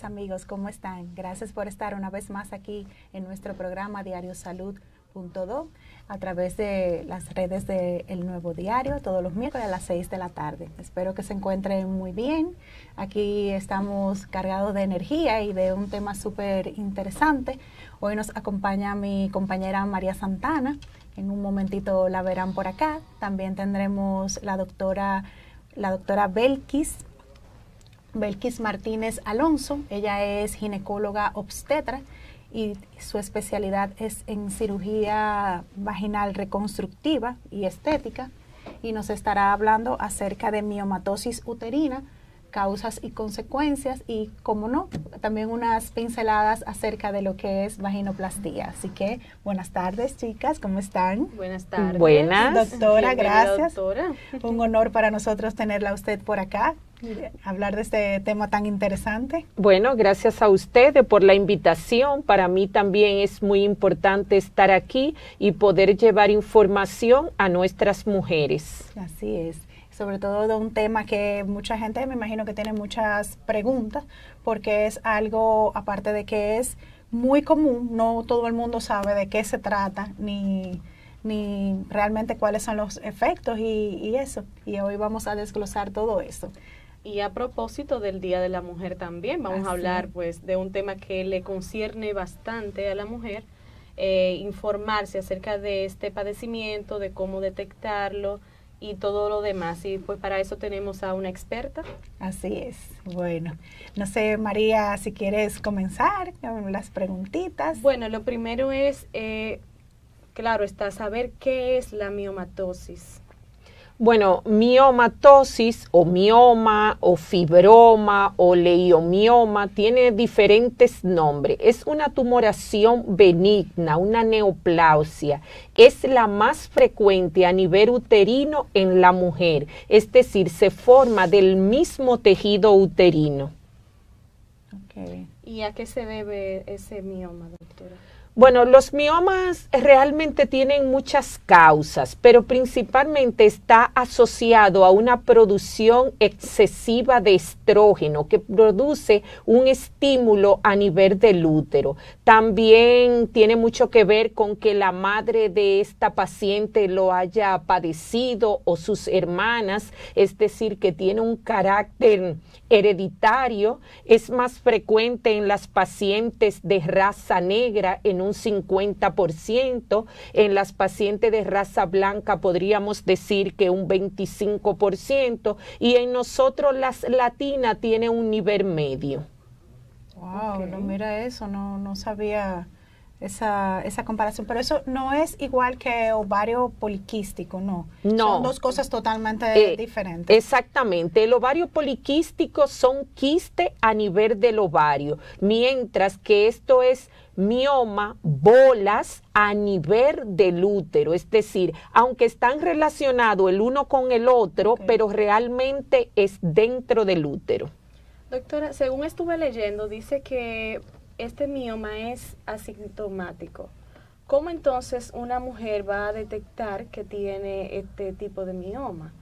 tardes, amigos, ¿cómo están? Gracias por estar una vez más aquí en nuestro programa Diario Salud.do a través de las redes de El Nuevo Diario, todos los miércoles a las 6 de la tarde. Espero que se encuentren muy bien. Aquí estamos cargados de energía y de un tema súper interesante. Hoy nos acompaña mi compañera María Santana. En un momentito la verán por acá. También tendremos la doctora Belkis Martínez Alonso. Ella es ginecóloga obstetra y su especialidad es en cirugía vaginal reconstructiva y estética, y nos estará hablando acerca de miomatosis uterina, causas y consecuencias, y como no, también unas pinceladas acerca de lo que es vaginoplastía. Así que buenas tardes, chicas, ¿cómo están? Buenas tardes. Buenas. Doctora, gracias. Doctora. Un honor para nosotros tenerla a usted por acá, hablar de este tema tan interesante. Bueno, gracias a ustedes por la invitación. Para mí también es muy importante estar aquí y poder llevar información a nuestras mujeres. Así es. Sobre todo de un tema que mucha gente, me imagino que tiene muchas preguntas, porque es algo, aparte de que es muy común, no todo el mundo sabe de qué se trata, ni realmente cuáles son los efectos y eso. Y hoy vamos a desglosar todo eso. Y a propósito del Día de la Mujer también, vamos a hablar pues de un tema que le concierne bastante a la mujer, informarse acerca de este padecimiento, de cómo detectarlo y todo lo demás. Y pues para eso tenemos a una experta. Así es. Bueno, no sé, María, si quieres comenzar con las preguntitas. Bueno, lo primero es, claro está, saber qué es la miomatosis. Bueno, miomatosis o mioma o fibroma o leiomioma tiene diferentes nombres. Es una tumoración benigna, una neoplasia. Es la más frecuente a nivel uterino en la mujer, es decir, se forma del mismo tejido uterino. Okay. ¿Y a qué se debe ese mioma, doctora? Bueno, los miomas realmente tienen muchas causas, pero principalmente está asociado a una producción excesiva de estrógeno que produce un estímulo a nivel del útero. También tiene mucho que ver con que la madre de esta paciente lo haya padecido o sus hermanas, es decir, que tiene un carácter hereditario. Es más frecuente en las pacientes de raza negra en un 50%, en las pacientes de raza blanca podríamos decir que un 25%, y en nosotros las latinas tiene un nivel medio. Wow, okay. No, mira eso, no sabía esa comparación, pero eso no es igual que ovario poliquístico, ¿no? No. Son dos cosas totalmente diferentes. Exactamente, el ovario poliquístico son quistes a nivel del ovario, mientras que esto es mioma, bolas a nivel del útero, es decir, aunque están relacionados el uno con el otro, okay, pero realmente es dentro del útero. Doctora, según estuve leyendo, dice que este mioma es asintomático. ¿Cómo entonces una mujer va a detectar que tiene este tipo de mioma?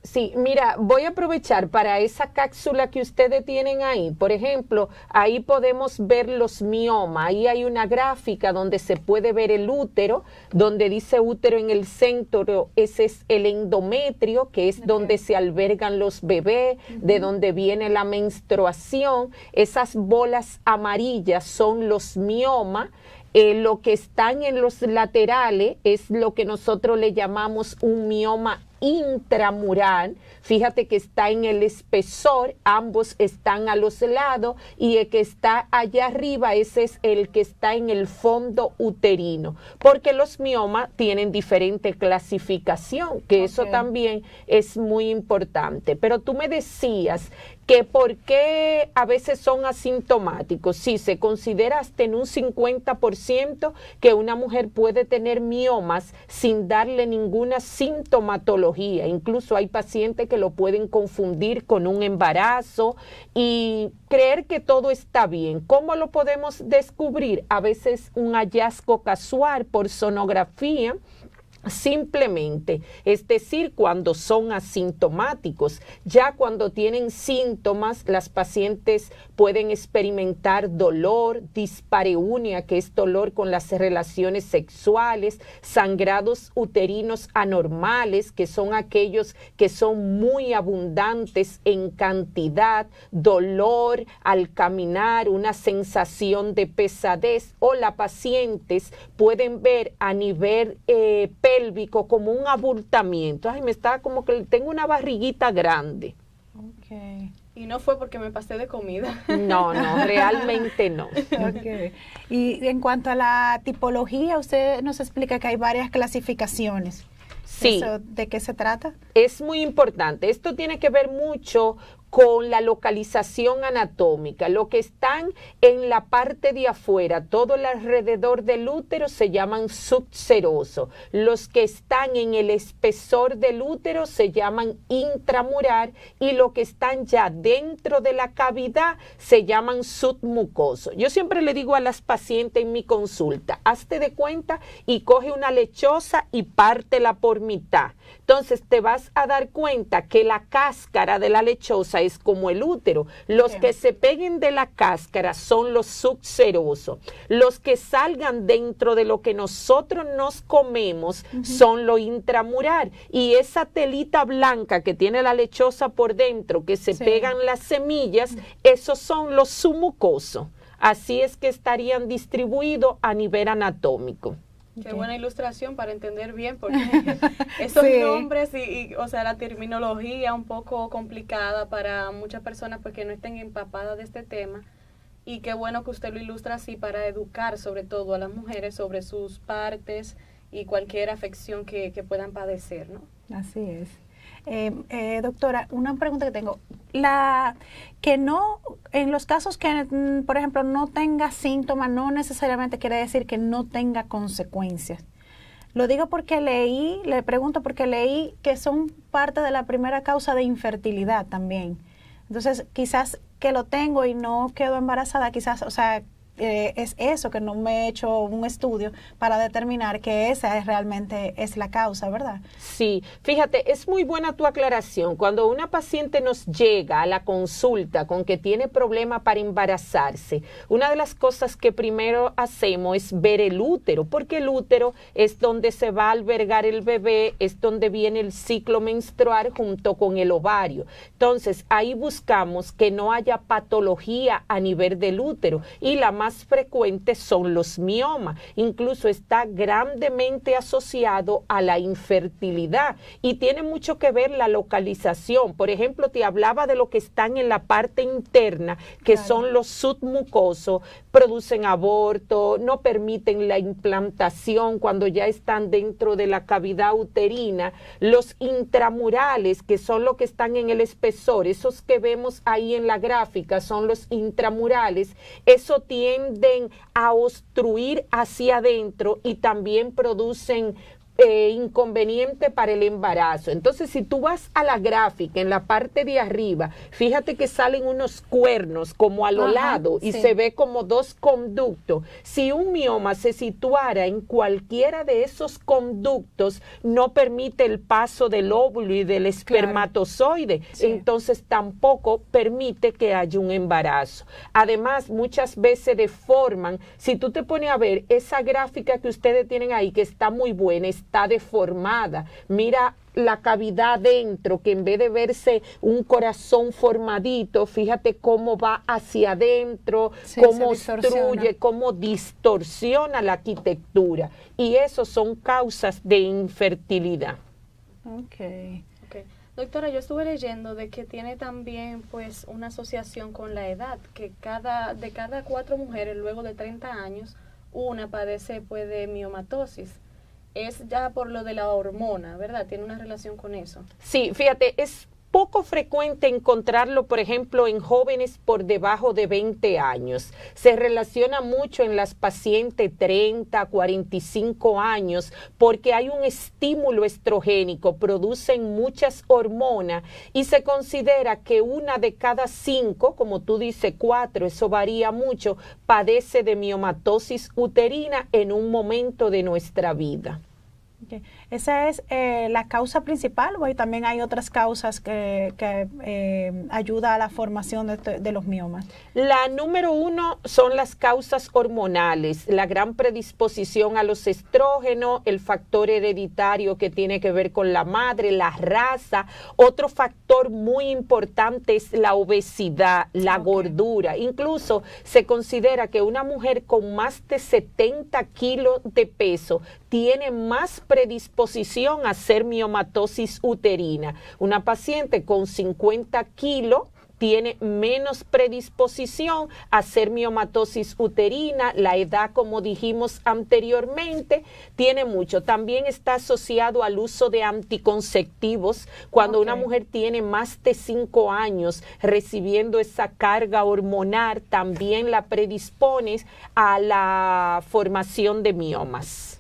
Sí, mira, voy a aprovechar para esa cápsula que ustedes tienen ahí. Por ejemplo, ahí podemos ver los miomas. Ahí hay una gráfica donde se puede ver el útero, donde dice útero en el centro. Ese es el endometrio, que es donde se albergan los bebés, de donde viene la menstruación. Esas bolas amarillas son los miomas. Lo que están en los laterales es lo que nosotros le llamamos un mioma intramural. Fíjate que está en el espesor, ambos están a los lados, y el que está allá arriba, ese es el que está en el fondo uterino, porque los miomas tienen diferente clasificación, que okay, eso también es muy importante. Pero tú me decías que por qué a veces son asintomáticos. Sí, se considera hasta en un 50% que una mujer puede tener miomas sin darle ninguna sintomatología. Incluso hay pacientes que lo pueden confundir con un embarazo y creer que todo está bien. ¿Cómo lo podemos descubrir? A veces un hallazgo casual por sonografía, simplemente, es decir, cuando son asintomáticos. Ya cuando tienen síntomas, las pacientes pueden experimentar dolor, dispareunia, que es dolor con las relaciones sexuales, sangrados uterinos anormales, que son aquellos que son muy abundantes en cantidad, dolor al caminar, una sensación de pesadez, o las pacientes pueden ver a nivel pélvico como un abultamiento. Ay, me está como que tengo una barriguita grande. Okay. Y no fue porque me pasé de comida. No, realmente no. Okay. Y en cuanto a la tipología, usted nos explica que hay varias clasificaciones. Sí. ¿Eso, de qué se trata? Es muy importante. Esto tiene que ver mucho con la localización anatómica. Lo que están en la parte de afuera, todo el alrededor del útero, se llaman subseroso. Los que están en el espesor del útero se llaman intramural, y los que están ya dentro de la cavidad se llaman submucoso. Yo siempre le digo a las pacientes en mi consulta, hazte de cuenta y coge una lechosa y pártela por mitad. Entonces te vas a dar cuenta que la cáscara de la lechosa es como el útero. Los que se peguen de la cáscara son los subserosos. Los que salgan dentro de lo que nosotros nos comemos son lo intramural. Y esa telita blanca que tiene la lechosa por dentro, que se pegan las semillas, esos son los submucosos. Así es que estarían distribuidos a nivel anatómico. Qué buena ilustración para entender bien, porque esos nombres y, o sea, la terminología un poco complicada para muchas personas pues que no estén empapadas de este tema, y qué bueno que usted lo ilustra así para educar sobre todo a las mujeres sobre sus partes y cualquier afección que puedan padecer, ¿no? Así es. Doctora, una pregunta que tengo. En los casos que, por ejemplo, no tenga síntomas, no necesariamente quiere decir que no tenga consecuencias. Lo digo porque le pregunto porque leí que son parte de la primera causa de infertilidad también. Entonces, quizás que lo tengo y no quedo embarazada, quizás, o sea, es eso, que no me he hecho un estudio para determinar que esa realmente es la causa, ¿verdad? Sí, fíjate, es muy buena tu aclaración. Cuando una paciente nos llega a la consulta con que tiene problema para embarazarse, una de las cosas que primero hacemos es ver el útero, porque el útero es donde se va a albergar el bebé, es donde viene el ciclo menstrual junto con el ovario. Entonces, ahí buscamos que no haya patología a nivel del útero, y la más frecuentes son los miomas. Incluso está grandemente asociado a la infertilidad y tiene mucho que ver la localización. Por ejemplo, te hablaba de lo que están en la parte interna, que son los submucosos, producen aborto, no permiten la implantación cuando ya están dentro de la cavidad uterina. Los intramurales, que son los que están en el espesor, esos que vemos ahí en la gráfica son los intramurales. Eso tienden a obstruir hacia adentro y también producen inconveniente para el embarazo. Entonces, si tú vas a la gráfica en la parte de arriba, fíjate que salen unos cuernos como a lo lado y se ve como dos conductos. Si un mioma se situara en cualquiera de esos conductos, no permite el paso del óvulo y del espermatozoide, entonces tampoco permite que haya un embarazo. Además, muchas veces deforman. Si tú te pones a ver esa gráfica que ustedes tienen ahí, que está muy buena, está deformada. Mira la cavidad dentro, que en vez de verse un corazón formadito, fíjate cómo va hacia adentro, cómo obstruye, cómo distorsiona la arquitectura. Y eso son causas de infertilidad. Okay. Doctora, yo estuve leyendo de que tiene también pues una asociación con la edad, que de cada 4 mujeres luego de 30 años, una padece pues de miomatosis. Es ya por lo de la hormona, ¿verdad? ¿Tiene una relación con eso? Sí, fíjate, es poco frecuente encontrarlo, por ejemplo, en jóvenes por debajo de 20 años. Se relaciona mucho en las pacientes 30, 45 años, porque hay un estímulo estrogénico, producen muchas hormonas y se considera que 1 de cada 5, como tú dices 4, eso varía mucho, padece de miomatosis uterina en un momento de nuestra vida. ¿Esa es la causa principal o también hay otras causas que ayudan a la formación de los miomas? La número 1 son las causas hormonales, la gran predisposición a los estrógenos, el factor hereditario que tiene que ver con la madre, la raza. Otro factor muy importante es la obesidad, la gordura. Incluso se considera que una mujer con más de 70 kilos de peso tiene más predisposición a hacer miomatosis uterina. Una paciente con 50 kilos tiene menos predisposición a hacer miomatosis uterina. La edad, como dijimos anteriormente, tiene mucho. También está asociado al uso de anticonceptivos. Cuando una mujer tiene más de 5 años recibiendo esa carga hormonal, también la predispones a la formación de miomas.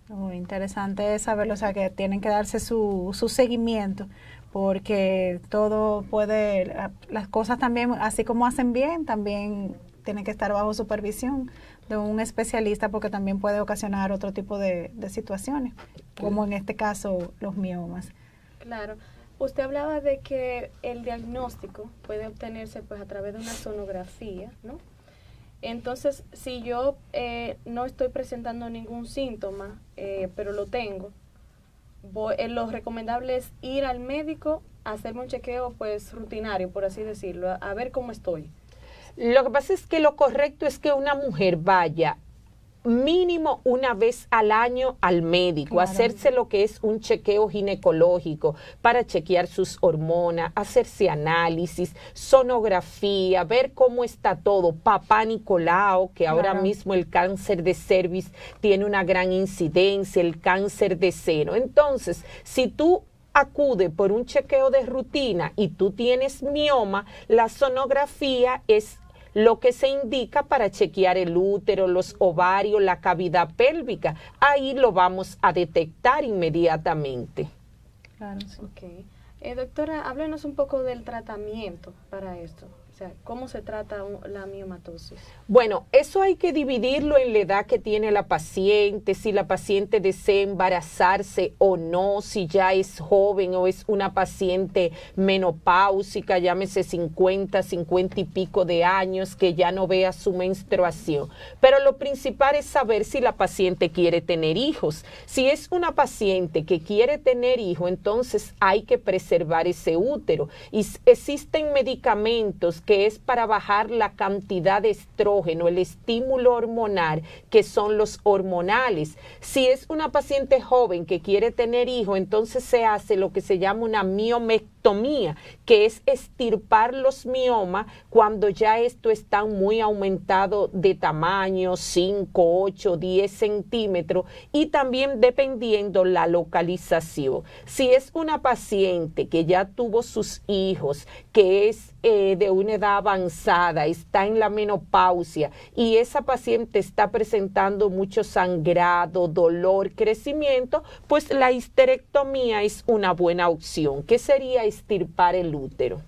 Muy interesante saberlo, o sea, que tienen que darse su seguimiento, porque todo puede, las cosas también, así como hacen bien, también tienen que estar bajo supervisión de un especialista, porque también puede ocasionar otro tipo de situaciones, como en este caso los miomas. Claro. Usted hablaba de que el diagnóstico puede obtenerse pues a través de una sonografía, ¿no? Entonces, si yo no estoy presentando ningún síntoma, pero lo tengo, lo recomendable es ir al médico a hacerme un chequeo pues rutinario, por así decirlo, a ver cómo estoy. Lo que pasa es que lo correcto es que una mujer vaya mínimo una vez al año al médico, hacerse lo que es un chequeo ginecológico para chequear sus hormonas, hacerse análisis, sonografía, ver cómo está todo, papá Nicolau, que ahora mismo el cáncer de cervix tiene una gran incidencia, el cáncer de seno. Entonces, si tú acude por un chequeo de rutina y tú tienes mioma, la sonografía es lo que se indica para chequear el útero, los ovarios, la cavidad pélvica. Ahí lo vamos a detectar inmediatamente. Claro, sí. Okay. Doctora, háblenos un poco del tratamiento para esto. O sea, ¿cómo se trata la miomatosis? Bueno, eso hay que dividirlo en la edad que tiene la paciente, si la paciente desea embarazarse o no, si ya es joven o es una paciente menopáusica, llámese 50 y pico de años, que ya no vea su menstruación. Pero lo principal es saber si la paciente quiere tener hijos. Si es una paciente que quiere tener hijos, entonces hay que preservar ese útero. Y existen medicamentos que es para bajar la cantidad de estrógeno, el estímulo hormonal, que son los hormonales. Si es una paciente joven que quiere tener hijos, entonces se hace lo que se llama una miomectomía, que es extirpar los miomas cuando ya esto está muy aumentado de tamaño, 5, 8, 10 centímetros, y también dependiendo la localización. Si es una paciente que ya tuvo sus hijos, que es de una edad avanzada, está en la menopausia y esa paciente está presentando mucho sangrado, dolor, crecimiento, pues la histerectomía es una buena opción, que sería extirpar el útero.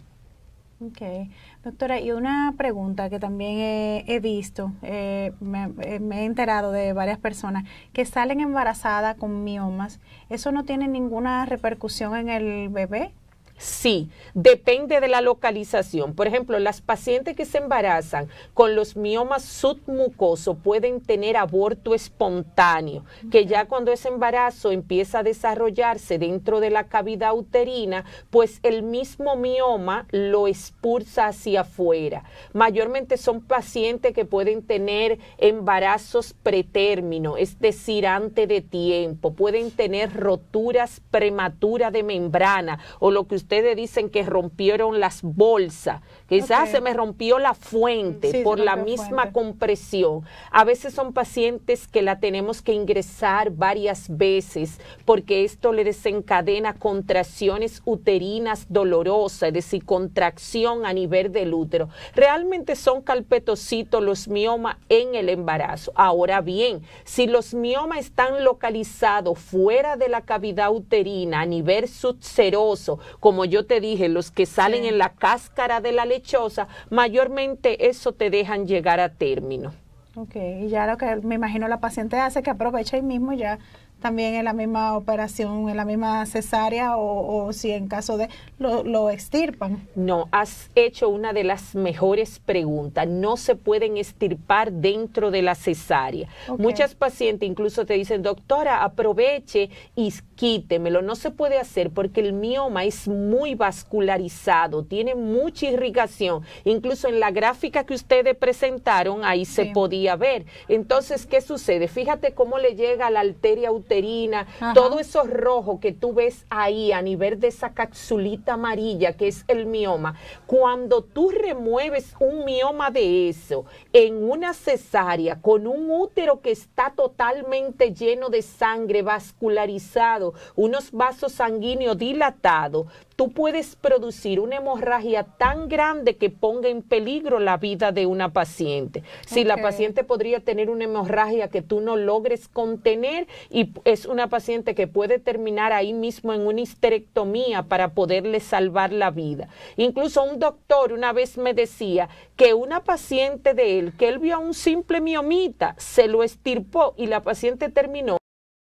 Ok. Doctora, y una pregunta que también he visto, me he enterado de varias personas que salen embarazadas con miomas. ¿Eso no tiene ninguna repercusión en el bebé? Sí, depende de la localización. Por ejemplo, las pacientes que se embarazan con los miomas submucosos pueden tener aborto espontáneo, que ya cuando ese embarazo empieza a desarrollarse dentro de la cavidad uterina, pues el mismo mioma lo expulsa hacia afuera. Mayormente son pacientes que pueden tener embarazos pretérmino, es decir, antes de tiempo, pueden tener roturas prematuras de membrana o lo que ustedes dicen que rompieron las bolsas, quizás se me rompió la fuente por la misma compresión. A veces son pacientes que la tenemos que ingresar varias veces porque esto le desencadena contracciones uterinas dolorosas, es decir, contracción a nivel del útero. Realmente son carpetocitos los miomas en el embarazo. Ahora bien, si los miomas están localizados fuera de la cavidad uterina a nivel subseroso, como yo te dije, los que salen en la cáscara de la lechosa, mayormente eso te dejan llegar a término. Ok, y ya lo que me imagino la paciente hace que aprovecha ahí mismo y ya también en la misma operación, en la misma cesárea, o si en caso de lo extirpan? No, has hecho una de las mejores preguntas. No se pueden extirpar dentro de la cesárea. Okay. Muchas pacientes incluso te dicen, doctora, aproveche y quítemelo. No se puede hacer porque el mioma es muy vascularizado, tiene mucha irrigación. Incluso en la gráfica que ustedes presentaron, ahí se podía ver. Entonces, ¿qué sucede? Fíjate cómo le llega a la arteria uterina, todo eso rojo que tú ves ahí a nivel de esa capsulita amarilla que es el mioma. Cuando tú remueves un mioma de eso en una cesárea con un útero que está totalmente lleno de sangre, vascularizado, unos vasos sanguíneos dilatados, tú puedes producir una hemorragia tan grande que ponga en peligro la vida de una paciente. Si la paciente podría tener una hemorragia que tú no logres contener, y es una paciente que puede terminar ahí mismo en una histerectomía para poderle salvar la vida. Incluso un doctor una vez me decía que una paciente de él, que él vio a un simple miomita, se lo extirpó y la paciente terminó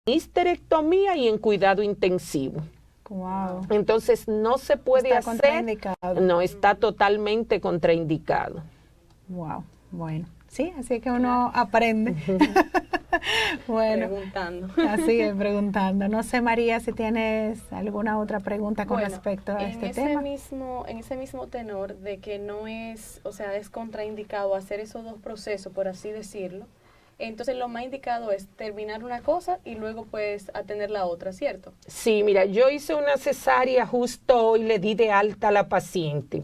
en histerectomía y en cuidado intensivo. Wow. Entonces no se puede está hacer, contraindicado. No, está totalmente contraindicado. Wow, bueno, sí, así que uno aprende. Bueno, preguntando. Así es, preguntando. No sé, María, si tienes alguna otra pregunta con respecto a este tema. En ese mismo tenor de que no es, o sea, es contraindicado hacer esos dos procesos, por así decirlo. Entonces lo más indicado es terminar una cosa y luego pues atender la otra, ¿cierto? Sí, mira, yo hice una cesárea justo hoy, le di de alta a la paciente.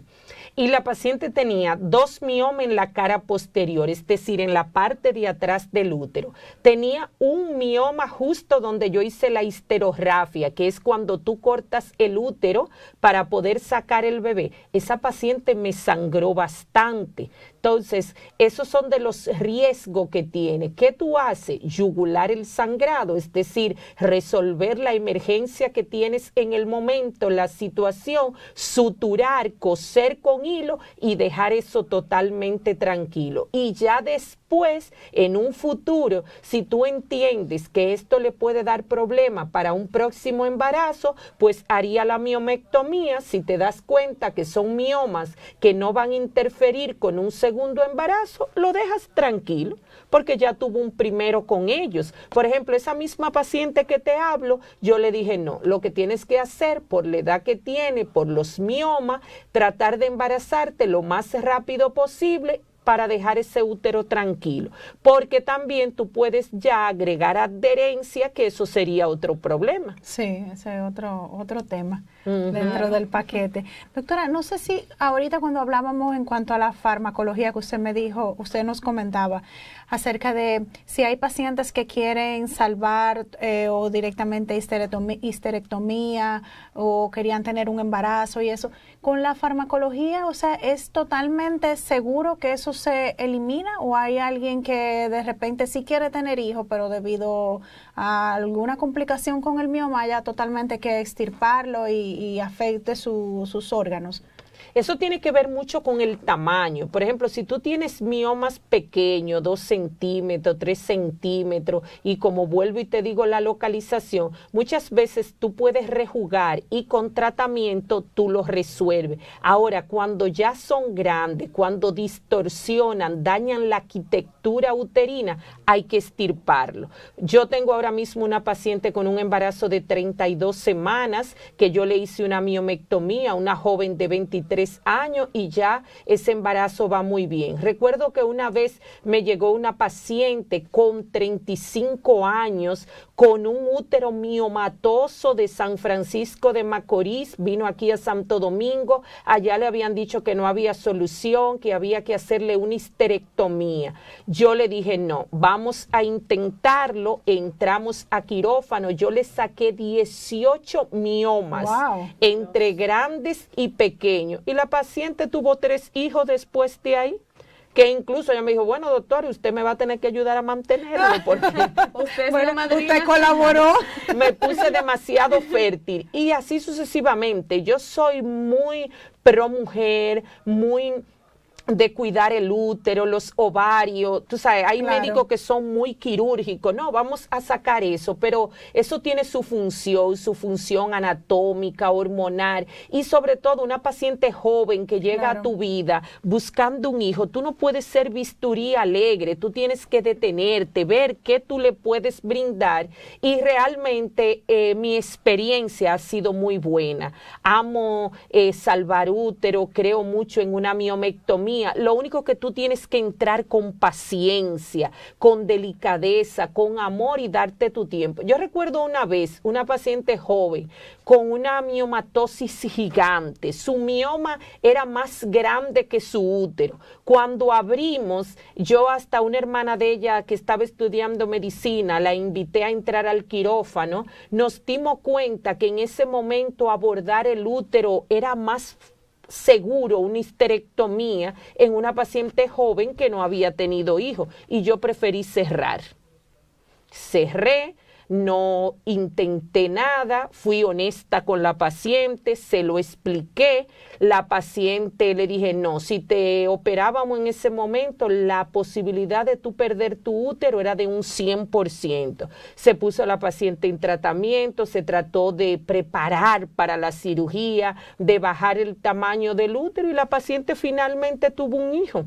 Y la paciente tenía 2 miomas en la cara posterior, es decir, en la parte de atrás del útero. Tenía un mioma justo donde yo hice la histerografía, que es cuando tú cortas el útero para poder sacar el bebé. Esa paciente me sangró bastante. Entonces, esos son de los riesgos que tiene. ¿Qué tú haces? Yugular el sangrado, es decir, resolver la emergencia que tienes en el momento, la situación, suturar, coser con hilo y dejar eso totalmente tranquilo. Y ya después, en un futuro, si tú entiendes que esto le puede dar problema para un próximo embarazo, pues haría la miomectomía. Si te das cuenta que son miomas que no van a interferir con un segundo embarazo, lo dejas tranquilo, porque ya tuvo un primero con ellos. Por ejemplo, esa misma paciente que te hablo, yo le dije, no, lo que tienes que hacer por la edad que tiene, por los miomas, tratar de embarazarte lo más rápido posible para dejar ese útero tranquilo, porque también tú puedes ya agregar adherencia, que eso sería otro problema. Sí, ese es otro tema dentro del paquete. Doctora, no sé si ahorita cuando hablábamos en cuanto a la farmacología que usted me dijo, usted nos comentaba acerca de si hay pacientes que quieren salvar o directamente histerectomía o querían tener un embarazo y eso. Con la farmacología, o sea, ¿es totalmente seguro que eso se elimina o hay alguien que de repente sí quiere tener hijos, pero debido a alguna complicación con el mioma haya totalmente que extirparlo y afecte sus órganos? Eso tiene que ver mucho con el tamaño. Por ejemplo, si tú tienes miomas pequeños, 2 centímetros, 3 centímetros, y como vuelvo y te digo la localización, muchas veces tú puedes rejugar y con tratamiento tú los resuelves. Ahora, cuando ya son grandes, cuando distorsionan, dañan la arquitectura uterina, hay que extirparlo. Yo tengo ahora mismo una paciente con un embarazo de 32 semanas que yo le hice una miomectomía, una joven de 23 años, y ya ese embarazo va muy bien. Recuerdo que una vez me llegó una paciente con 35 años con un útero miomatoso de San Francisco de Macorís, vino aquí a Santo Domingo, allá le habían dicho que no había solución, que había que hacerle una histerectomía. Yo le dije, no, vamos a intentarlo, entramos a quirófano, yo le saqué 18 miomas, entre grandes y pequeños, y la paciente tuvo 3 hijos después de ahí, que incluso ella me dijo, bueno, doctor, usted me va a tener que ayudar a mantenerlo, porque usted colaboró. Me puse demasiado fértil, y así sucesivamente. Yo soy muy pro mujer, muy de cuidar el útero, los ovarios, tú sabes, hay médicos que son muy quirúrgicos, no, vamos a sacar eso, pero eso tiene su función anatómica, hormonal, y sobre todo una paciente joven que llega a tu vida buscando un hijo, tú no puedes ser bisturí alegre, tú tienes que detenerte, ver qué tú le puedes brindar, y realmente mi experiencia ha sido muy buena. Amo salvar útero, creo mucho en una miomectomía. Lo único que tú tienes que entrar con paciencia, con delicadeza, con amor y darte tu tiempo. Yo recuerdo una vez una paciente joven con una miomatosis gigante. Su mioma era más grande que su útero. Cuando abrimos, yo hasta una hermana de ella que estaba estudiando medicina, la invité a entrar al quirófano. Nos dimos cuenta que en ese momento abordar el útero era más seguro, una histerectomía en una paciente joven que no había tenido hijos, y yo preferí cerrar. Cerré, no intenté nada, fui honesta con la paciente, se lo expliqué. La paciente le dije, no, si te operábamos en ese momento, la posibilidad de tú perder tu útero era de un 100%. Se puso la paciente en tratamiento, se trató de preparar para la cirugía, de bajar el tamaño del útero, y la paciente finalmente tuvo un hijo.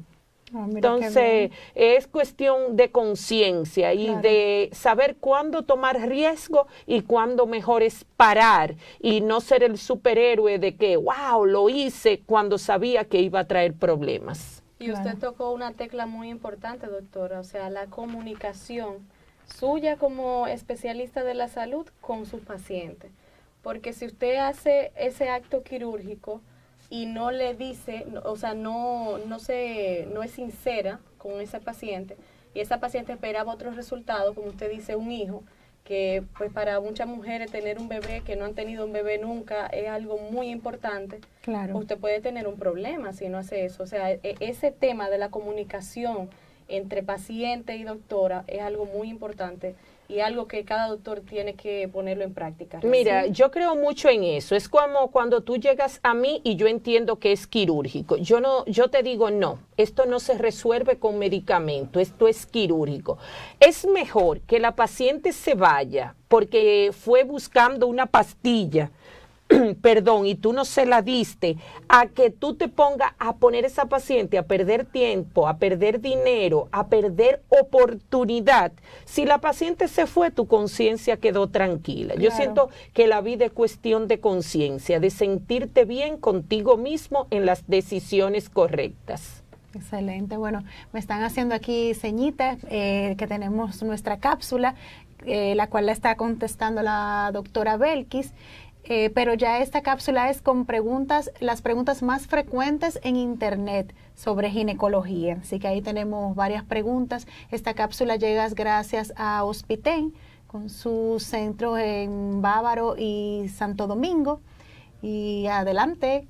Entonces, es cuestión de conciencia y de saber cuándo tomar riesgo y cuándo mejor es parar y no ser el superhéroe de que, wow, lo hice cuando sabía que iba a traer problemas. Y usted tocó una tecla muy importante, doctora, o sea, la comunicación suya como especialista de la salud con sus pacientes. Porque si usted hace ese acto quirúrgico y no le dice, o sea, no es sincera con esa paciente, y esa paciente esperaba otros resultados, como usted dice, un hijo, que pues para muchas mujeres tener un bebé que no han tenido un bebé nunca es algo muy importante. Claro. Usted puede tener un problema si no hace eso. O sea, ese tema de la comunicación entre paciente y doctora es algo muy importante y algo que cada doctor tiene que ponerlo en práctica. Mira, yo creo mucho en eso. Es como cuando tú llegas a mí y yo entiendo que es quirúrgico. Yo te digo, no, esto no se resuelve con medicamento, esto es quirúrgico. Es mejor que la paciente se vaya porque fue buscando una pastilla, perdón, y tú no se la diste, a que tú te pongas a poner a esa paciente a perder tiempo, a perder dinero, a perder oportunidad. Si la paciente se fue, tu conciencia quedó tranquila. Claro. Yo siento que la vida es cuestión de conciencia, de sentirte bien contigo mismo en las decisiones correctas. Excelente. Bueno, me están haciendo aquí señitas que tenemos nuestra cápsula, la cual la está contestando la doctora Belkis. Pero ya esta cápsula es con las preguntas más frecuentes en internet sobre ginecología. Así que ahí tenemos varias preguntas. Esta cápsula llega gracias a Hospiten, con sus centros en Bávaro y Santo Domingo. Y adelante.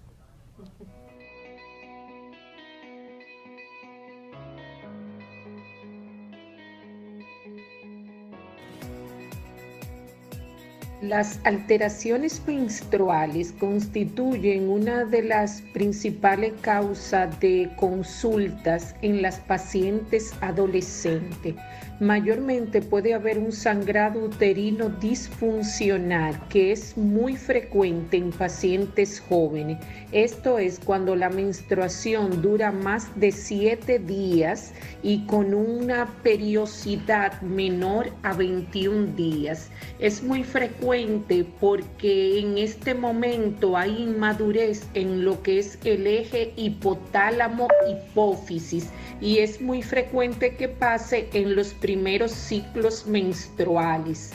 Las alteraciones menstruales constituyen una de las principales causas de consultas en las pacientes adolescentes. Mayormente puede haber un sangrado uterino disfuncional que es muy frecuente en pacientes jóvenes. Esto es cuando la menstruación dura más de 7 días y con una periodicidad menor a 21 días. Es muy frecuente porque en este momento hay inmadurez en lo que es el eje hipotálamo-hipófisis y es muy frecuente que pase en los primeros ciclos menstruales.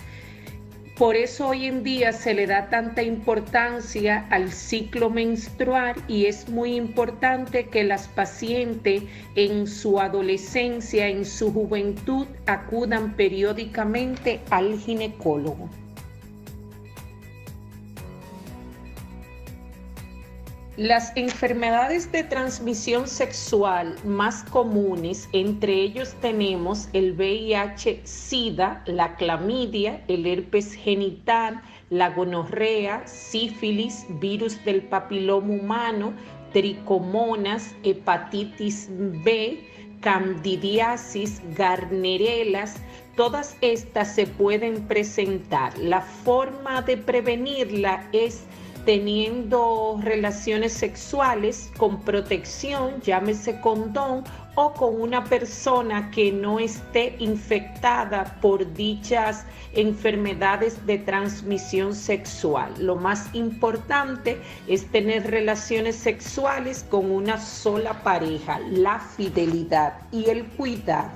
Por eso hoy en día se le da tanta importancia al ciclo menstrual y es muy importante que las pacientes en su adolescencia, en su juventud, acudan periódicamente al ginecólogo. Las enfermedades de transmisión sexual más comunes, entre ellos tenemos el VIH-Sida, la clamidia, el herpes genital, la gonorrea, sífilis, virus del papiloma humano, tricomonas, hepatitis B, candidiasis, garnerelas. Todas estas se pueden presentar. La forma de prevenirla es teniendo relaciones sexuales con protección, llámese condón, o con una persona que no esté infectada por dichas enfermedades de transmisión sexual. Lo más importante es tener relaciones sexuales con una sola pareja, la fidelidad y el cuidado.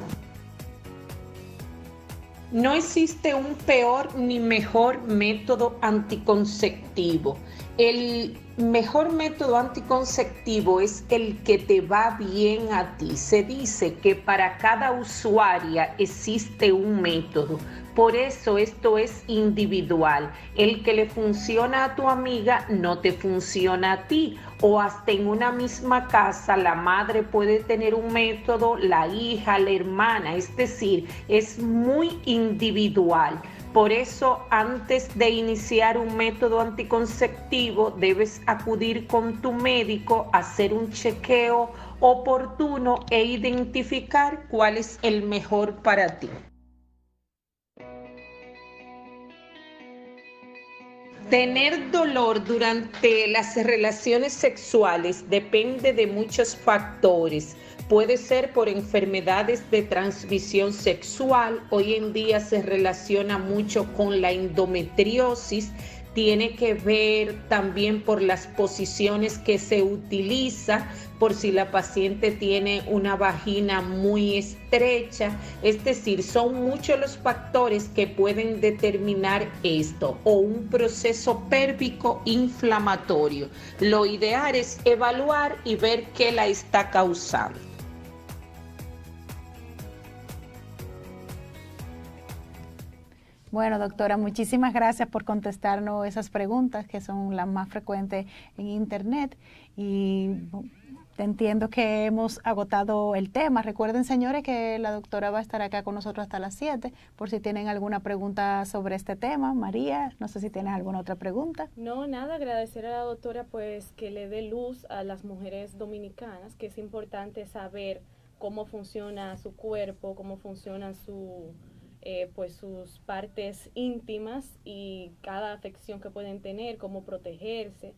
No existe un peor ni mejor método anticonceptivo. El mejor método anticonceptivo es el que te va bien a ti. Se dice que para cada usuaria existe un método. Por eso esto es individual. El que le funciona a tu amiga no te funciona a ti. O hasta en una misma casa la madre puede tener un método, la hija, la hermana. Es decir, es muy individual. Por eso, antes de iniciar un método anticonceptivo, debes acudir con tu médico a hacer un chequeo oportuno e identificar cuál es el mejor para ti. Tener dolor durante las relaciones sexuales depende de muchos factores. Puede ser por enfermedades de transmisión sexual. Hoy en día se relaciona mucho con la endometriosis. Tiene que ver también por las posiciones que se utiliza, por si la paciente tiene una vagina muy estrecha. Es decir, son muchos los factores que pueden determinar esto, o un proceso pélvico inflamatorio. Lo ideal es evaluar y ver qué la está causando. Bueno, doctora, muchísimas gracias por contestarnos esas preguntas que son las más frecuentes en Internet y entiendo que hemos agotado el tema. Recuerden, señores, que la doctora va a estar acá con nosotros hasta las 7 por si tienen alguna pregunta sobre este tema. María, no sé si tienes alguna otra pregunta. No, nada, agradecer a la doctora pues que le dé luz a las mujeres dominicanas, que es importante saber cómo funciona su cuerpo, cómo funcionan pues sus partes íntimas y cada afección que pueden tener, cómo protegerse.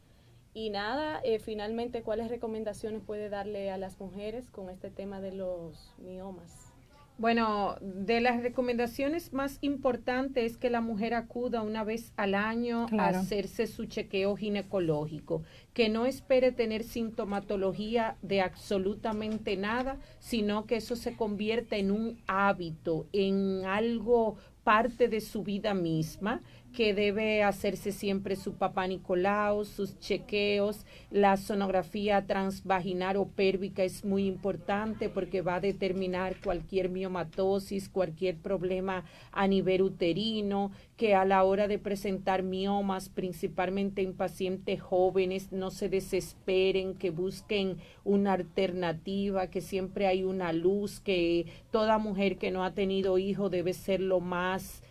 Y nada, finalmente, ¿cuáles recomendaciones puede darle a las mujeres con este tema de los miomas? Bueno, de las recomendaciones más importantes es que la mujer acuda una vez al año a hacerse su chequeo ginecológico, que no espere tener sintomatología de absolutamente nada, sino que eso se convierta en un hábito, en algo parte de su vida misma, que debe hacerse siempre su papá Nicolau, sus chequeos. La sonografía transvaginal o pélvica es muy importante porque va a determinar cualquier miomatosis, cualquier problema a nivel uterino, que a la hora de presentar miomas, principalmente en pacientes jóvenes, no se desesperen, que busquen una alternativa, que siempre hay una luz, que toda mujer que no ha tenido hijo debe ser lo más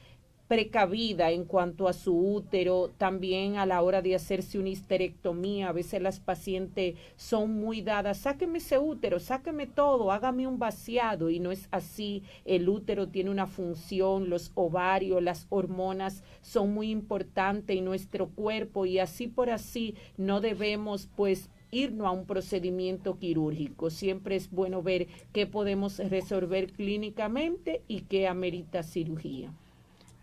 precavida en cuanto a su útero. También a la hora de hacerse una histerectomía, a veces las pacientes son muy dadas, sáqueme ese útero, sáqueme todo, hágame un vaciado, y no es así. El útero tiene una función, los ovarios, las hormonas son muy importantes en nuestro cuerpo, y así por así no debemos pues irnos a un procedimiento quirúrgico. Siempre es bueno ver qué podemos resolver clínicamente y qué amerita cirugía.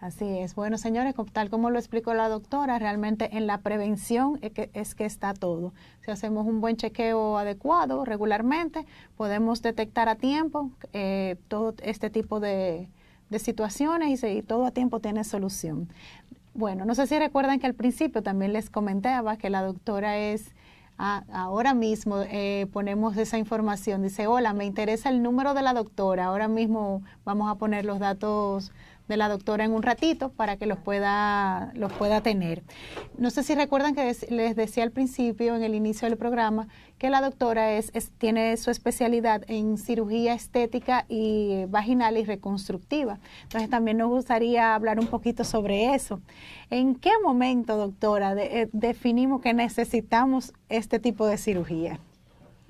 Así es. Bueno, señores, tal como lo explicó la doctora, realmente en la prevención es que está todo. Si hacemos un buen chequeo adecuado regularmente, podemos detectar a tiempo todo este tipo de situaciones y todo a tiempo tiene solución. Bueno, no sé si recuerdan que al principio también les comentaba que la doctora es... ahora mismo ponemos esa información. Dice, hola, me interesa el número de la doctora. Ahora mismo vamos a poner los datos de la doctora en un ratito para que los pueda tener. No sé si recuerdan que les decía al principio, en el inicio del programa, que la doctora tiene su especialidad en cirugía estética y vaginal y reconstructiva. Entonces también nos gustaría hablar un poquito sobre eso. ¿En qué momento, doctora, definimos que necesitamos este tipo de cirugía?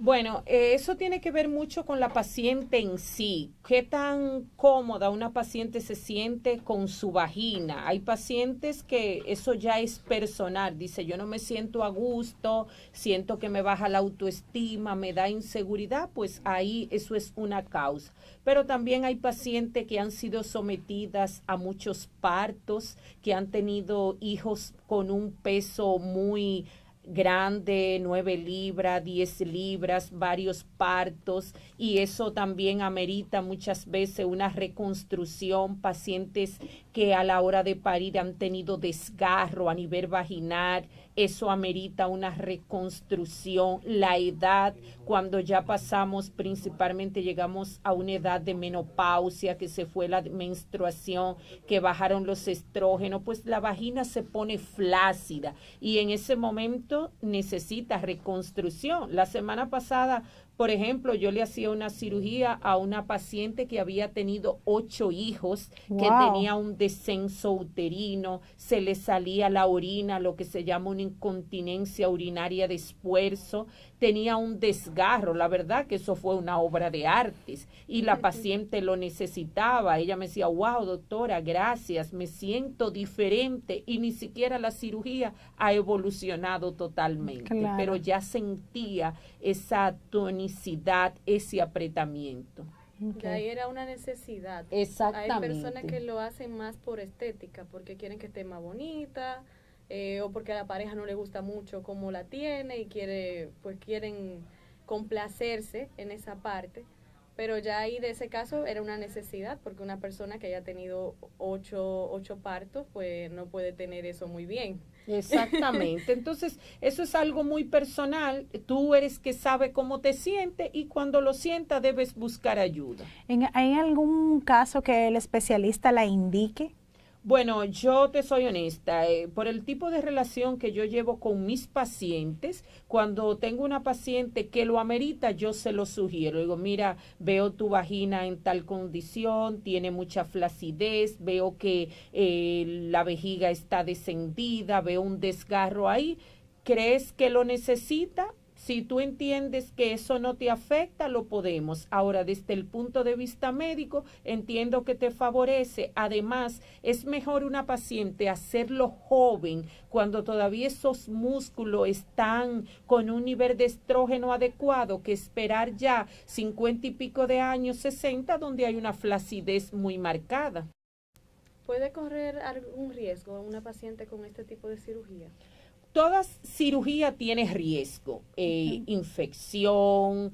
Bueno, eso tiene que ver mucho con la paciente en sí. ¿Qué tan cómoda una paciente se siente con su vagina? Hay pacientes que eso ya es personal. Dice, yo no me siento a gusto, siento que me baja la autoestima, me da inseguridad, pues ahí eso es una causa. Pero también hay pacientes que han sido sometidas a muchos partos, que han tenido hijos con un peso muy grande, 9 libras, 10 libras, varios partos, y eso también amerita muchas veces una reconstrucción, pacientes que a la hora de parir han tenido desgarro a nivel vaginal, eso amerita una reconstrucción, la edad, cuando ya pasamos, principalmente llegamos a una edad de menopausia, que se fue la menstruación, que bajaron los estrógenos, pues la vagina se pone flácida y en ese momento necesita reconstrucción. La semana pasada, por ejemplo, yo le hacía una cirugía a una paciente que había tenido 8 hijos, que tenía un descenso uterino, se le salía la orina, lo que se llama una incontinencia urinaria de esfuerzo, tenía un desgarro, la verdad que eso fue una obra de artes y la paciente lo necesitaba. Ella me decía, wow, doctora, gracias, me siento diferente y ni siquiera la cirugía ha evolucionado totalmente, claro, pero ya sentía esa tonicidad, ese apretamiento. Okay. Ahí era una necesidad. Exactamente. Hay personas que lo hacen más por estética, porque quieren que esté más bonita, o porque a la pareja no le gusta mucho cómo la tiene y quieren complacerse en esa parte. Pero ya ahí de ese caso era una necesidad, porque una persona que haya tenido 8 partos, pues no puede tener eso muy bien. Exactamente. Entonces, eso es algo muy personal. Tú eres que sabe cómo te sientes y cuando lo sientas debes buscar ayuda. ¿Hay algún caso que el especialista la indique? Bueno, yo te soy honesta, por el tipo de relación que yo llevo con mis pacientes, cuando tengo una paciente que lo amerita, yo se lo sugiero. Digo, mira, veo tu vagina en tal condición, tiene mucha flacidez, veo que la vejiga está descendida, veo un desgarro ahí. ¿Crees que lo necesita? Si tú entiendes que eso no te afecta, lo podemos. Ahora, desde el punto de vista médico, entiendo que te favorece. Además, es mejor una paciente hacerlo joven, cuando todavía esos músculos están con un nivel de estrógeno adecuado, que esperar ya 50 y pico de años, 60, donde hay una flacidez muy marcada. ¿Puede correr algún riesgo una paciente con este tipo de cirugía? Toda cirugía tiene riesgo, infección,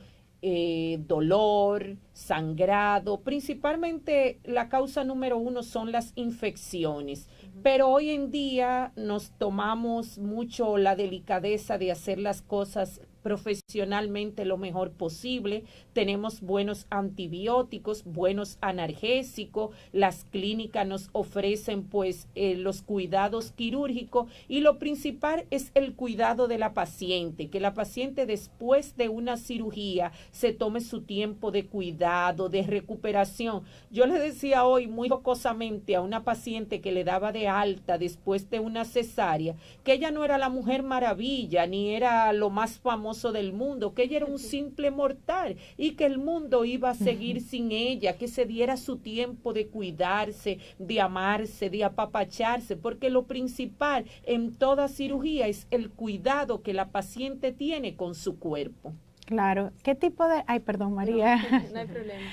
dolor, sangrado, principalmente la causa número 1 son las infecciones, pero hoy en día nos tomamos mucho la delicadeza de hacer las cosas profesionalmente lo mejor posible. Tenemos buenos antibióticos, buenos analgésicos, las clínicas nos ofrecen pues los cuidados quirúrgicos y lo principal es el cuidado de la paciente, que la paciente después de una cirugía se tome su tiempo de cuidado, de recuperación. Yo le decía hoy muy jocosamente a una paciente que le daba de alta después de una cesárea, que ella no era la Mujer Maravilla, ni era lo más famoso del mundo, que ella era un simple mortal y que el mundo iba a seguir sin ella, que se diera su tiempo de cuidarse, de amarse, de apapacharse, porque lo principal en toda cirugía es el cuidado que la paciente tiene con su cuerpo. Claro. ¿Qué tipo de...? Ay, perdón, María. No hay problema.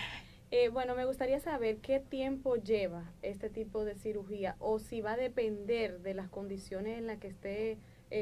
Bueno, me gustaría saber qué tiempo lleva este tipo de cirugía o si va a depender de las condiciones en las que esté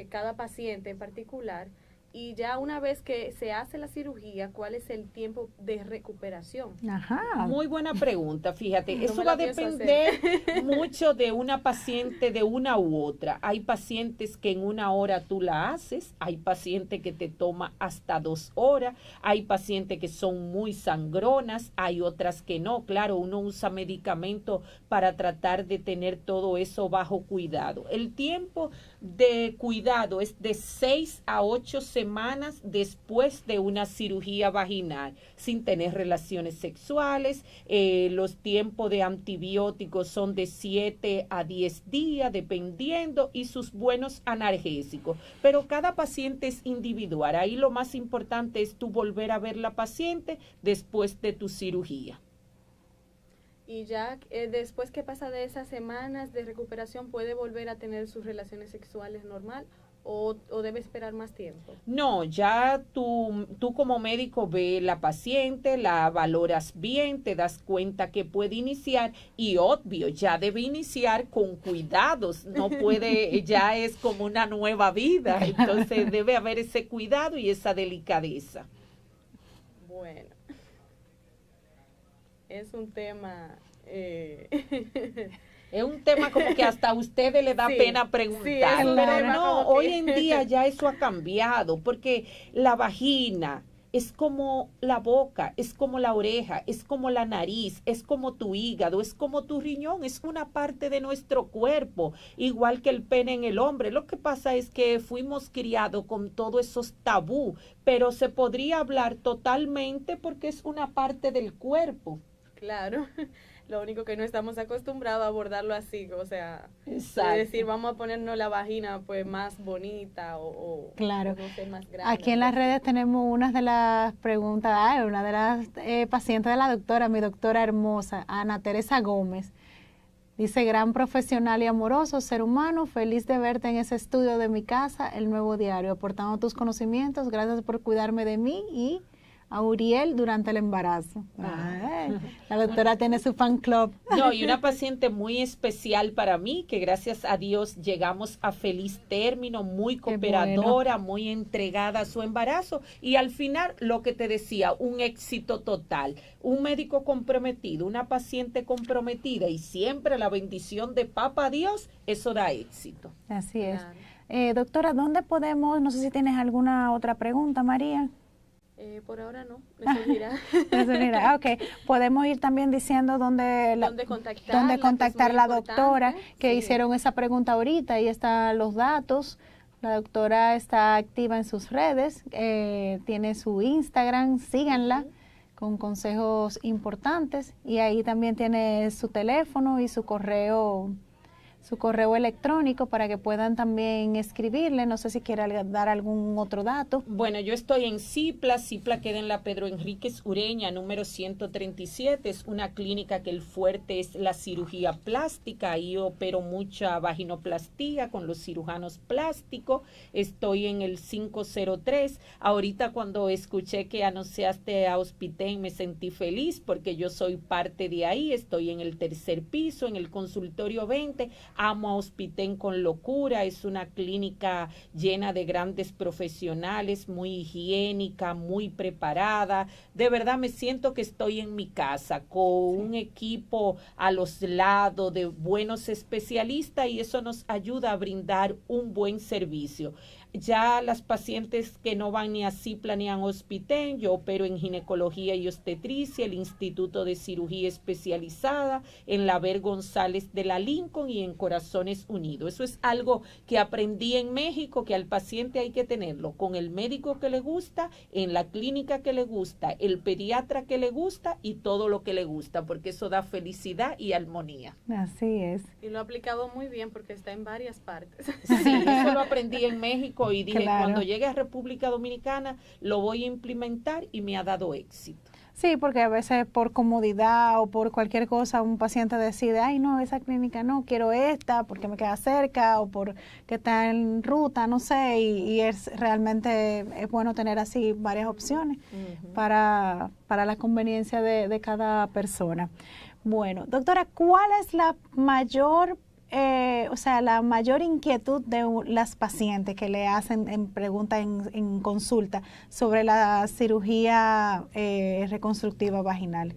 cada paciente en particular. Y ya una vez que se hace la cirugía, ¿cuál es el tiempo de recuperación? Ajá. Muy buena pregunta, fíjate. No eso va a depender mucho de una paciente, de una u otra. Hay pacientes que en 1 hora tú la haces, hay pacientes que te toma hasta 2 horas, hay pacientes que son muy sangronas, hay otras que no. Claro, uno usa medicamentos para tratar de tener todo eso bajo cuidado. El tiempo de cuidado es de 6 a 8 semanas después de una cirugía vaginal, sin tener relaciones sexuales. Los tiempos de antibióticos son de 7 a 10 días, dependiendo, y sus buenos analgésicos. Pero cada paciente es individual. Ahí lo más importante es tú volver a ver la paciente después de tu cirugía. Y ya después que pasa de esas semanas de recuperación, ¿puede volver a tener sus relaciones sexuales normal o debe esperar más tiempo? No, ya tú como médico ves la paciente, la valoras bien, te das cuenta que puede iniciar y obvio, ya debe iniciar con cuidados, no puede, ya es como una nueva vida, entonces debe haber ese cuidado y esa delicadeza. Bueno. Es un tema... Es un tema como que hasta a ustedes le da pena preguntar, pero no, hoy en día ya eso ha cambiado, porque la vagina es como la boca, es como la oreja, es como la nariz, es como tu hígado, es como tu riñón, es una parte de nuestro cuerpo, igual que el pene en el hombre. Lo que pasa es que fuimos criados con todos esos tabú, pero se podría hablar totalmente porque es una parte del cuerpo. Claro, lo único que no estamos acostumbrados a abordarlo así, o sea, exacto, decir vamos a ponernos la vagina pues más bonita o claro. No sé, más grande. Aquí en las redes tenemos una de las preguntas, una de las pacientes de la doctora, mi doctora hermosa, Ana Teresa Gómez. Dice, gran profesional y amoroso ser humano, feliz de verte en ese estudio de mi casa, El Nuevo Diario, aportando tus conocimientos, gracias por cuidarme de mí y a Uriel durante el embarazo. La doctora tiene su fan club. No, y una paciente muy especial para mí, que gracias a Dios llegamos a feliz término, muy cooperadora, bueno, muy entregada a su embarazo, y al final, lo que te decía, un éxito total. Un médico comprometido, una paciente comprometida, y siempre la bendición de Papá Dios, eso da éxito. Así es. Claro. Doctora, ¿dónde podemos, no sé si tienes alguna otra pregunta, María? Por ahora no, me surgirá. Ok, podemos ir también diciendo dónde contactar la doctora, que hicieron esa pregunta ahorita, ahí están los datos. La doctora está activa en sus redes, tiene su Instagram, síganla, con consejos importantes, y ahí también tiene su teléfono y su correo electrónico para que puedan también escribirle. No sé si quiere dar algún otro dato. Bueno, yo estoy en Cipla queda en la Pedro Enríquez Ureña, número 137, es una clínica que el fuerte es la cirugía plástica, ahí opero mucha vaginoplastía con los cirujanos plásticos. Estoy en el 503, ahorita cuando escuché que anunciaste a Hospiten me sentí feliz porque yo soy parte de ahí, estoy en el 3er piso, en el consultorio 20, amo a Hospiten con locura, es una clínica llena de grandes profesionales, muy higiénica, muy preparada. De verdad me siento que estoy en mi casa, con un equipo a los lados de buenos especialistas, y eso nos ayuda a brindar un buen servicio. Ya las pacientes que no van ni a Cipla ni a Hospiten, yo opero en ginecología y obstetricia, el Instituto de Cirugía Especializada, en la Ver González de la Lincoln y en Corazones Unidos. Eso es algo que aprendí en México, que al paciente hay que tenerlo con el médico que le gusta, en la clínica que le gusta, el pediatra que le gusta y todo lo que le gusta, porque eso da felicidad y armonía. Así es. Y lo ha aplicado muy bien porque está en varias partes. Sí, eso lo aprendí en México y dije, cuando llegue a República Dominicana lo voy a implementar, y me ha dado éxito. Sí, porque a veces por comodidad o por cualquier cosa un paciente decide, ay no, esa clínica no, quiero esta porque me queda cerca o porque está en ruta, no sé, y realmente es bueno tener así varias opciones para la conveniencia de cada persona. Bueno, doctora, ¿cuál es la mayor o sea, la mayor inquietud de las pacientes que le hacen en pregunta en consulta sobre la cirugía reconstructiva vaginal?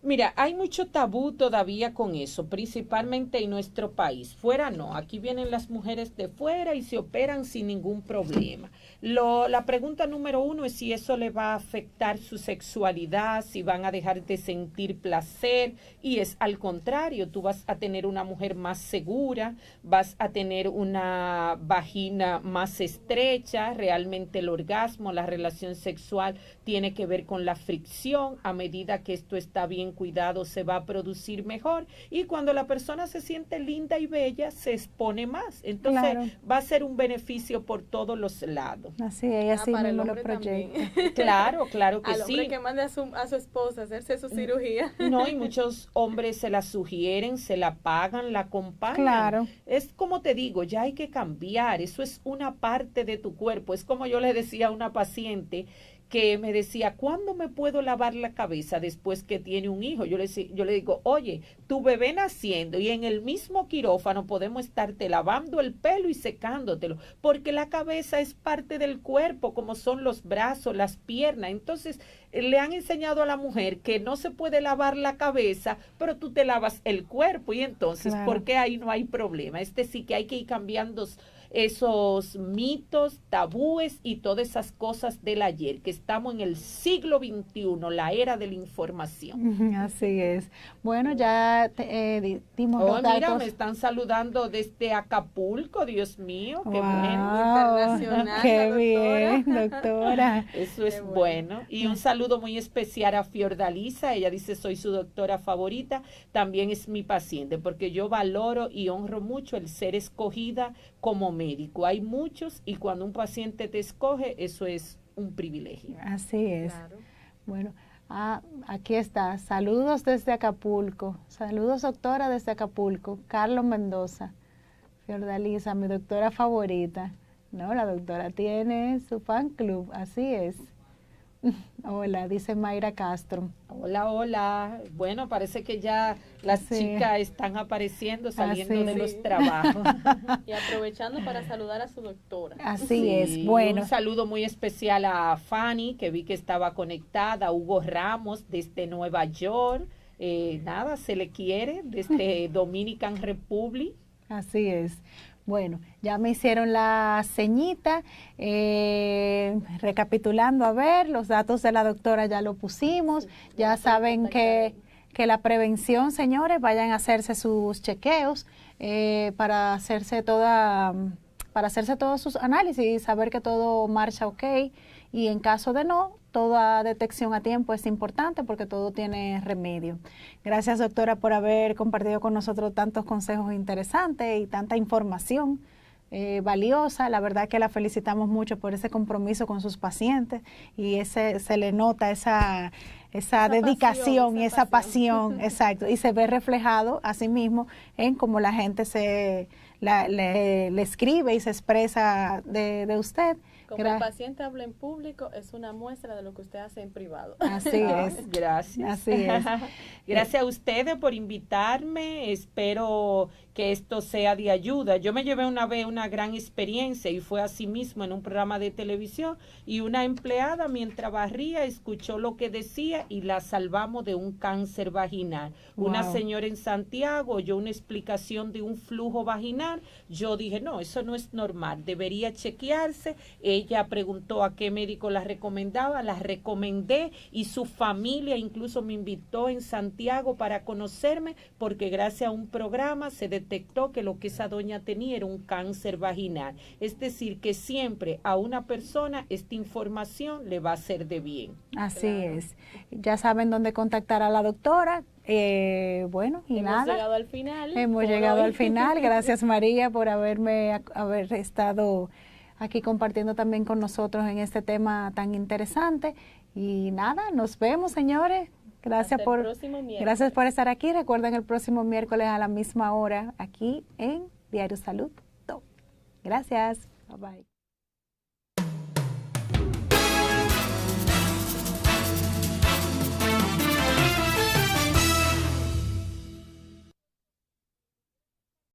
Mira, hay mucho tabú todavía con eso, principalmente en nuestro país. Fuera no, aquí vienen las mujeres de fuera y se operan sin ningún problema. La pregunta número 1 es si eso le va a afectar su sexualidad, si van a dejar de sentir placer, y es al contrario, tú vas a tener una mujer más segura, vas a tener una vagina más estrecha, realmente el orgasmo, la relación sexual tiene que ver con la fricción. A medida que esto está bien cuidado se va a producir mejor, y cuando la persona se siente linda y bella se expone más, entonces claro, va a ser un beneficio por todos los lados. Así es, así para mismo el hombre lo proyecta. Claro que al sí. Al hombre que mande a su esposa a hacerse su cirugía. No, y muchos hombres se la sugieren, se la pagan, la acompañan. Claro. Es como te digo, ya hay que cambiar, eso es una parte de tu cuerpo. Es como yo le decía a una paciente que me decía, ¿cuándo me puedo lavar la cabeza después que tiene un hijo? Yo le digo, oye, tu bebé naciendo y en el mismo quirófano podemos estarte lavando el pelo y secándotelo, porque la cabeza es parte del cuerpo, como son los brazos, las piernas. Entonces, le han enseñado a la mujer que no se puede lavar la cabeza, pero tú te lavas el cuerpo, y entonces, claro, ¿por qué ahí no hay problema? Sí que hay que ir cambiando esos mitos, tabúes y todas esas cosas del ayer, que estamos en el siglo XXI, la era de la información. Así es. Bueno, ya dimos los datos. Mira, me están saludando desde Acapulco, Dios mío, qué wow, bueno. Internacional, qué doctora. Bien, doctora. Eso es bueno. Y un saludo muy especial a Fiordalisa, ella dice, soy su doctora favorita, también es mi paciente, porque yo valoro y honro mucho el ser escogida como médico. Hay muchos, y cuando un paciente te escoge, eso es un privilegio. Así es. Claro. Bueno, aquí está. Saludos desde Acapulco. Saludos, doctora, desde Acapulco. Carlos Mendoza. Fiordalisa, mi doctora favorita. No, la doctora tiene su fan club. Así es. Hola, dice Mayra Castro. Hola, hola. Bueno, parece que ya las chicas están apareciendo, saliendo de los trabajos. Y aprovechando para saludar a su doctora. Así es, bueno. Un saludo muy especial a Fanny, que vi que estaba conectada, a Hugo Ramos desde Nueva York. Nada, se le quiere, desde Dominican Republic. Así es. Bueno, ya me hicieron la ceñita, recapitulando, a ver, los datos de la doctora ya lo pusimos, ya saben que la prevención, señores, vayan a hacerse sus chequeos para hacerse todos sus análisis y saber que todo marcha ok, y en caso de no, toda detección a tiempo es importante porque todo tiene remedio. Gracias, doctora, por haber compartido con nosotros tantos consejos interesantes y tanta información valiosa. La verdad que la felicitamos mucho por ese compromiso con sus pacientes, y se le nota esa dedicación y esa pasión, exacto, y se ve reflejado así mismo en cómo la gente le escribe y se expresa de usted. Como el paciente habla en público, es una muestra de lo que usted hace en privado. Así es. Gracias. Así es. Gracias a ustedes por invitarme. Espero que esto sea de ayuda. Yo me llevé una vez una gran experiencia, y fue así mismo en un programa de televisión, y una empleada mientras barría escuchó lo que decía y la salvamos de un cáncer vaginal. Wow. Una señora en Santiago oyó una explicación de un flujo vaginal. Yo dije, no, eso no es normal, debería chequearse. Ella preguntó a qué médico la recomendaba, la recomendé, y su familia incluso me invitó en Santiago para conocerme, porque gracias a un programa se detectó que lo que esa doña tenía era un cáncer vaginal. Es decir, que siempre a una persona esta información le va a hacer de bien. Así es. Ya saben dónde contactar a la doctora. Bueno, y hemos llegado al final. Hemos llegado al final. Gracias, María, por haber estado aquí compartiendo también con nosotros en este tema tan interesante. Y nada, nos vemos, señores. Gracias por estar aquí. Recuerden, el próximo miércoles a la misma hora aquí en Diario Salud. Gracias. Bye bye.